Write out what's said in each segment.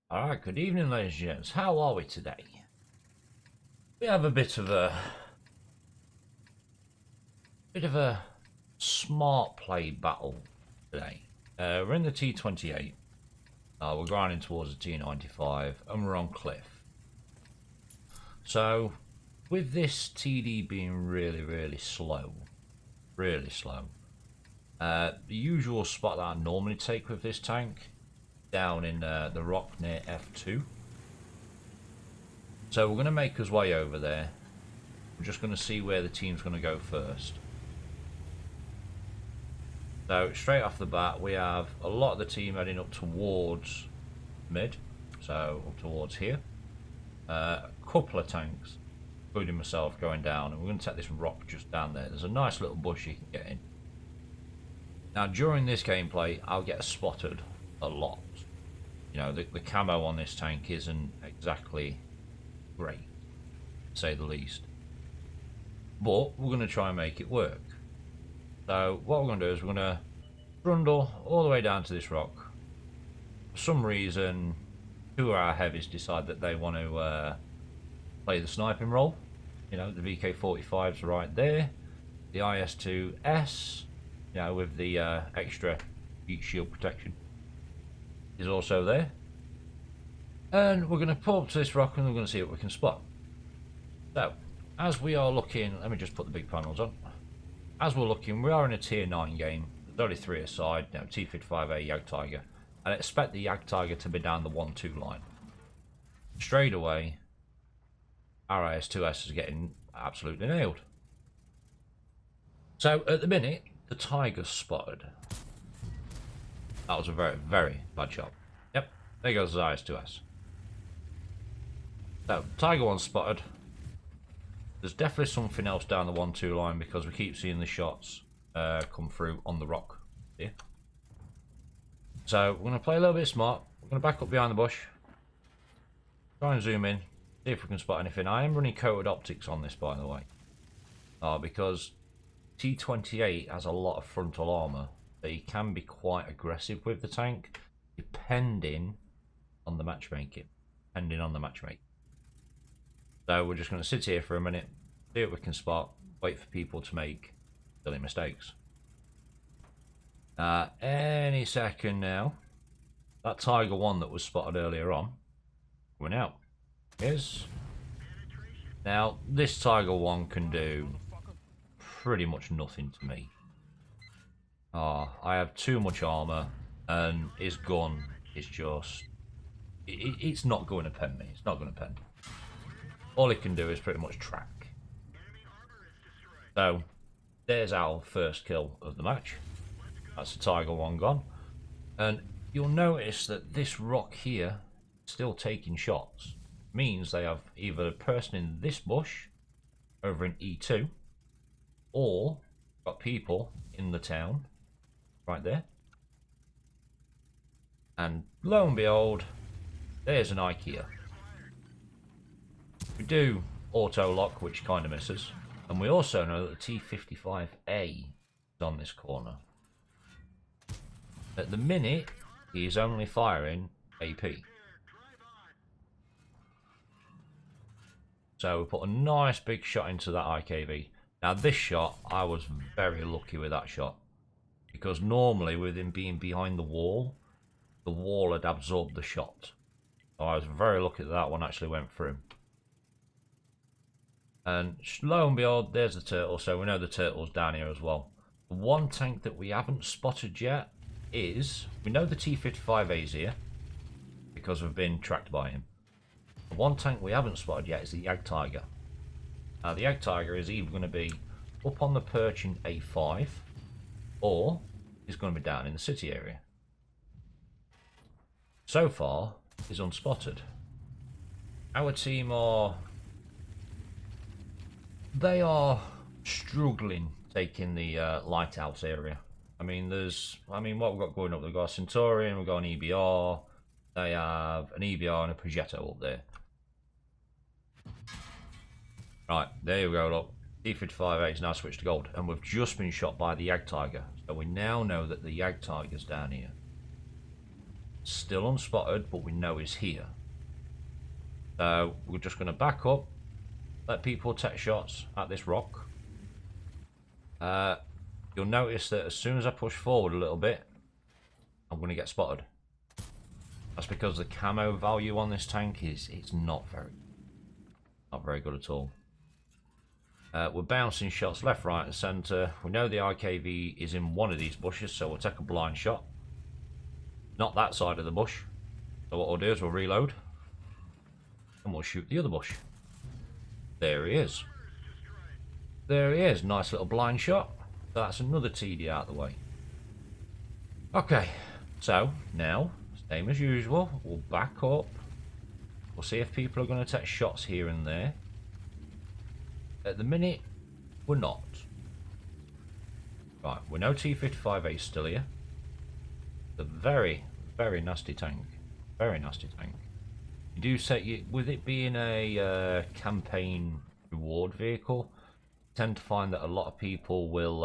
Alright, good evening ladies and gents. How are we today? We have a bit of a smart play battle today. We're in the T28. We're grinding towards the T95 and we're on cliff. So with this TD being really slow, the usual spot that I normally take with this tank down in the rock near F2. So we're going to make us way over there. We're just going to see where the team's going to go first. So straight off the bat, we have a lot of the team heading up towards mid, so up towards here. A couple of tanks, including myself, going down, and we're going to take this rock just down there. There's a nice little bush you can get in. Now during this gameplay, I'll get spotted a lot. You know, the camo on this tank isn't exactly great, to say the least. But we're going to try and make it work. So what we're going to do is we're going to trundle all the way down to this rock. For some reason, two of our heavies decide that they want to play the sniping role. You know, the VK-45's right there. The IS-2S, you know, with the extra heat shield protection, is also there. And we're going to pull up to this rock and we're going to see what we can spot. So, as we are looking, let me just put the big panels on. As we're looking, we are in a tier 9 game. There's only 3 aside, you know, T58, Jagdtiger. I expect the Jagdtiger to be down the 1-2 line. Straight away, our IS-2S is getting absolutely nailed. So, at the minute, the Tiger's spotted. That was a very bad shot. Yep, there goes the IS-2S. So, Tiger 1 spotted. There's definitely something else down the 1-2 line because we keep seeing the shots come through on the rock here. So we're going to play a little bit smart. We're going to back up behind the bush. Try and zoom in. See if we can spot anything. I am running coated optics on this, by the way. Because T28 has a lot of frontal armour. But he can be quite aggressive with the tank. Depending on the matchmaking. So we're just going to sit here for a minute, see what we can spot, wait for people to make silly mistakes. Any second now, that Tiger 1 that was spotted earlier on, coming out. Now, this Tiger 1 can do pretty much nothing to me. I have too much armour, and his gun is just... It's not going to pen me, it's not going to pen me. All he can do is pretty much track. So, there's our first kill of the match. That's the Tiger 1 gone. And you'll notice that this rock here is still taking shots. Means they have either a person in this bush over in E2, or got people in the town right there. And lo and behold, there's an IKEA. We do auto lock, which kind of misses, and we also know that the T55A is on this corner. At the minute, he is only firing AP. So we put a nice big shot into that IKV. Now this shot, I was very lucky with that shot, because normally with him being behind the wall had absorbed the shot. So I was very lucky that one actually went through. And lo and behold, there's the turtle, so we know the turtle's down here as well. The one tank that we haven't spotted yet is, we know the T55A is here, because we've been tracked by him. The one tank we haven't spotted yet is the Jagdtiger. Now the Jagdtiger is either going to be up on the perch in A5, or he's going to be down in the city area. So far, he's unspotted. Our team are... They are struggling taking the lighthouse area. I mean, what we've got going up, we've got a Centurion, we've got an EBR, they have an EBR and a Progetto up there. Right, there you go, look. T58 is now switched to gold, and we've just been shot by the Jagdtiger. So we now know that the Jagdtiger's down here. Still unspotted, but we know he's here. So we're just going to back up, let people take shots at this rock. You'll notice that as soon as I push forward a little bit, I'm going to get spotted. That's because the camo value on this tank is not very good at all. We're bouncing shots left, right and centre. We know the IKV is in one of these bushes, so we'll take a blind shot. Not that side of the bush. So what we'll do is we'll reload. And we'll shoot the other bush. There he is. There he is. Nice little blind shot. So that's another TD out of the way. Okay. So now, same as usual. We'll back up. We'll see if people are going to take shots here and there. At the minute, we're not. Right, we know T28 is still here. The very, very nasty tank. Very nasty tank. You do say, with it being a campaign reward vehicle, you tend to find that a lot of people will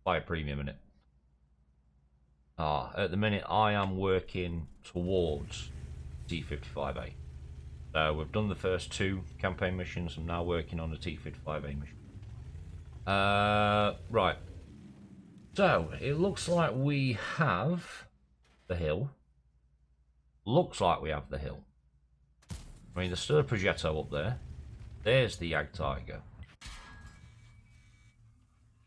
buy a premium in it. At the minute, I am working towards T28. So we've done the first 2 campaign missions. I'm now working on the T28 mission. Right. So it looks like we have the hill. Looks like we have the hill. I mean, there's still a Progetto up there. There's the Jagdtiger.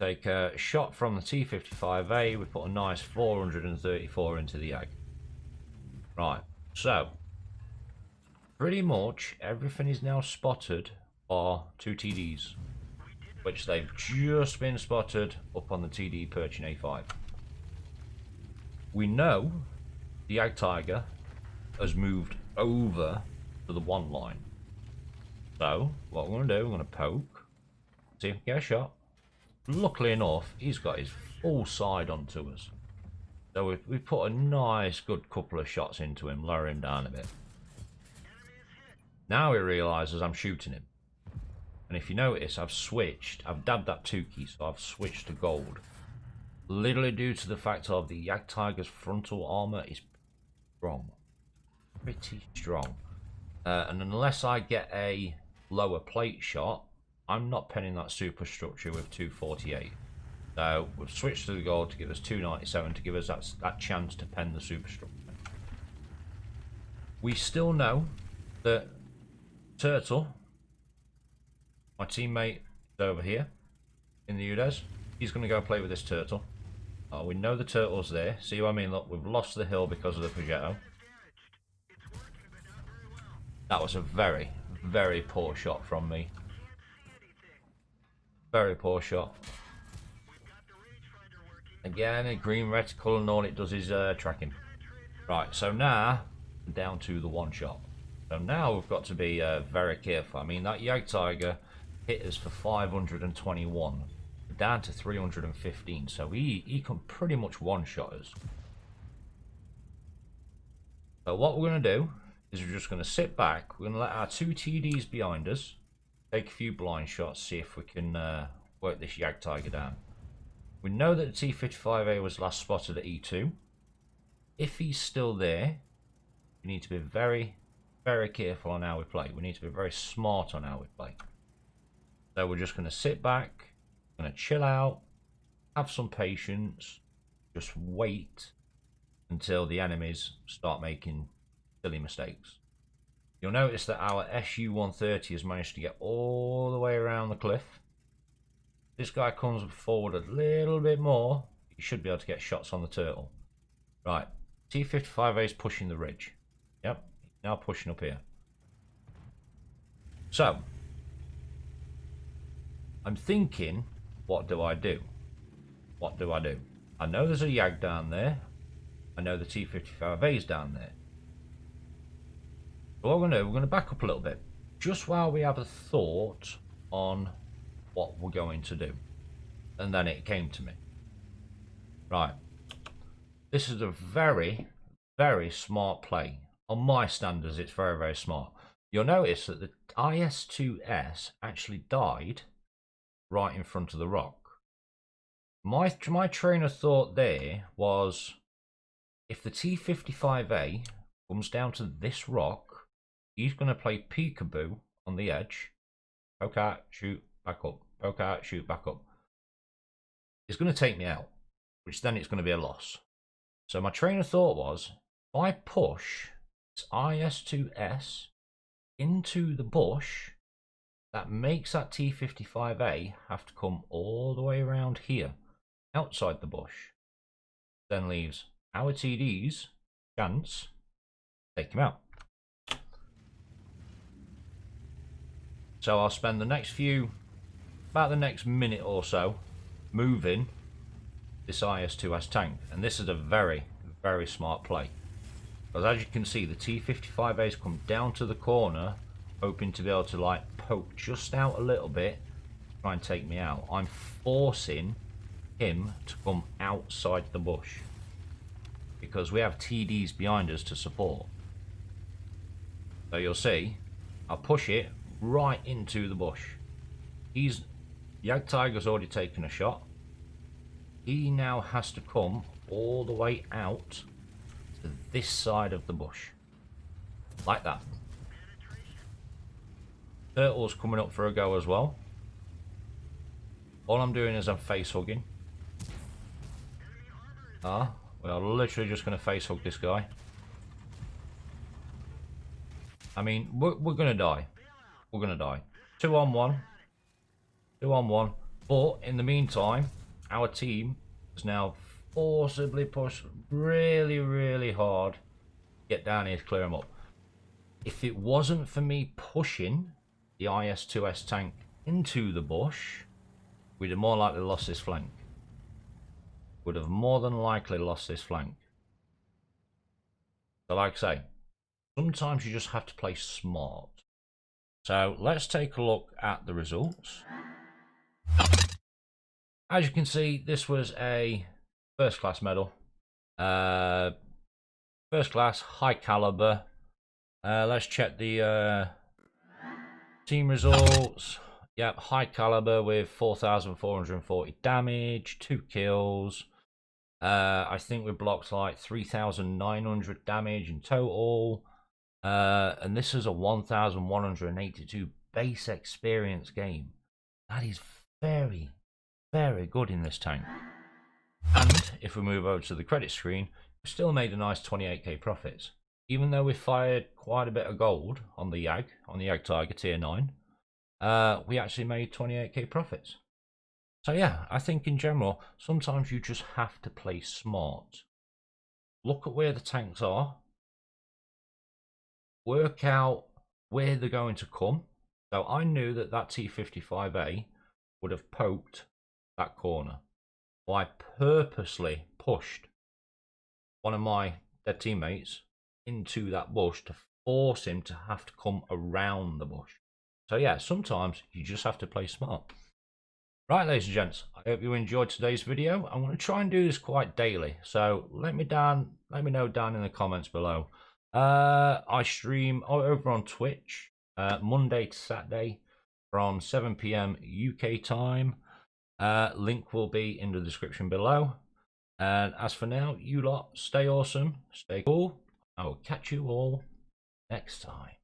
Take a shot from the T28A. We put a nice 434 into the Jag. Right. So pretty much everything is now spotted are 2 TDs, which they've just been spotted up on the TD perch in A5. We know the Jagdtiger has moved over to the 1 line. So what we're going to do, we're going to poke, see if we can get a shot. Luckily enough, he's got his full side onto us. So we put a nice good couple of shots into him, lower him down a bit. Now he realises I'm shooting him. And if you notice, I've dabbed that 2 key, so I've switched to gold. Literally due to the fact of the Jagdtiger's frontal armour is strong. Pretty strong. And unless I get a lower plate shot, I'm not penning that superstructure with 248. So we've switched to the gold to give us 297 to give us that chance to pen the superstructure. We still know that Turtle, my teammate, is over here in the UDES. He's going to go play with this turtle. We know the turtle's there. See what I mean? Look, we've lost the hill because of the Progetto. That was a very, very poor shot from me. Very poor shot. Again, a green reticle, and all it does is tracking. Right, so now down to the 1 shot. So now we've got to be very careful. I mean, that Jagdtiger hit us for 521, down to 315. So he can pretty much 1-shot us. So what we're going to do is we're just going to sit back. We're going to let our 2 TDs behind us, take a few blind shots, see if we can work this Jagdtiger down. We know that the T28A was last spotted at E2. If he's still there, we need to be very, very careful on how we play. We need to be very smart on how we play. So we're just going to sit back, going to chill out, have some patience, just wait until the enemies start making silly mistakes. You'll notice that our SU-130 has managed to get all the way around the cliff. This guy comes forward a little bit more, he should be able to get shots on the turtle. Right, T28A is pushing the ridge. Yep, now pushing up here. So, I'm thinking, what do I do? What do I do? I know there's a Jag down there. I know the T28A is down there. So what we're going to do, we're going to back up a little bit. Just while we have a thought on what we're going to do. And then it came to me. Right. This is a very, very smart play. On my standards, it's very, very smart. You'll notice that the IS-2S actually died right in front of the rock. My train of thought there was, if the T-55A comes down to this rock, he's going to play peekaboo on the edge. Poke out, shoot, back up. Poke out, shoot, back up. It's going to take me out, which then it's going to be a loss. So my train of thought was, if I push this IS-2S into the bush, that makes that T-55A have to come all the way around here, outside the bush. Then leaves our TD's chance to take him out. So I'll spend the next about the next minute or so, moving this IS-2S tank. And this is a very, very smart play. Because as you can see, the T-55A's come down to the corner, hoping to be able to like poke just out a little bit, try and take me out. I'm forcing him to come outside the bush, because we have TDs behind us to support. So you'll see, I'll push it right into the bush. Jagdtiger's already taken a shot. He now has to come all the way out to this side of the bush. Like that. Turtle's coming up for a go as well. All I'm doing is I'm face hugging. We are literally just going to face hug this guy. I mean, we're going to die. We're going to die. 2 on 1. 2 on 1. But in the meantime, our team has now forcibly pushed really, really hard. Get down here to clear him up. If it wasn't for me pushing the IS-2S tank into the bush, we'd have more likely lost this flank. Would have more than likely lost this flank. So like I say, sometimes you just have to play smart. So let's take a look at the results. As you can see, this was a first class medal. First class, high caliber. Let's check the team results. Yep, high caliber with 4,440 damage, 2 kills. I think we blocked like 3,900 damage in total. And this is a 1,182 base experience game. That is very, very good in this tank. And if we move over to the credit screen, we still made a nice 28k profits. Even though we fired quite a bit of gold on the Jagdtiger tier 9, we actually made 28k profits. So yeah, I think in general, sometimes you just have to play smart. Look at where the tanks are. Work out where they're going to come. So I knew that that T-55A would have poked that corner. So I purposely pushed one of my dead teammates into that bush to force him to have to come around the bush. So yeah, sometimes you just have to play smart. Right, ladies and gents, I hope you enjoyed today's video. I'm going to try and do this quite daily, so let me know down in the comments below. I stream over on Twitch Monday to Saturday from 7 PM UK time. Link will be in the description below. And as for now, you lot stay awesome, stay cool. I will catch you all next time.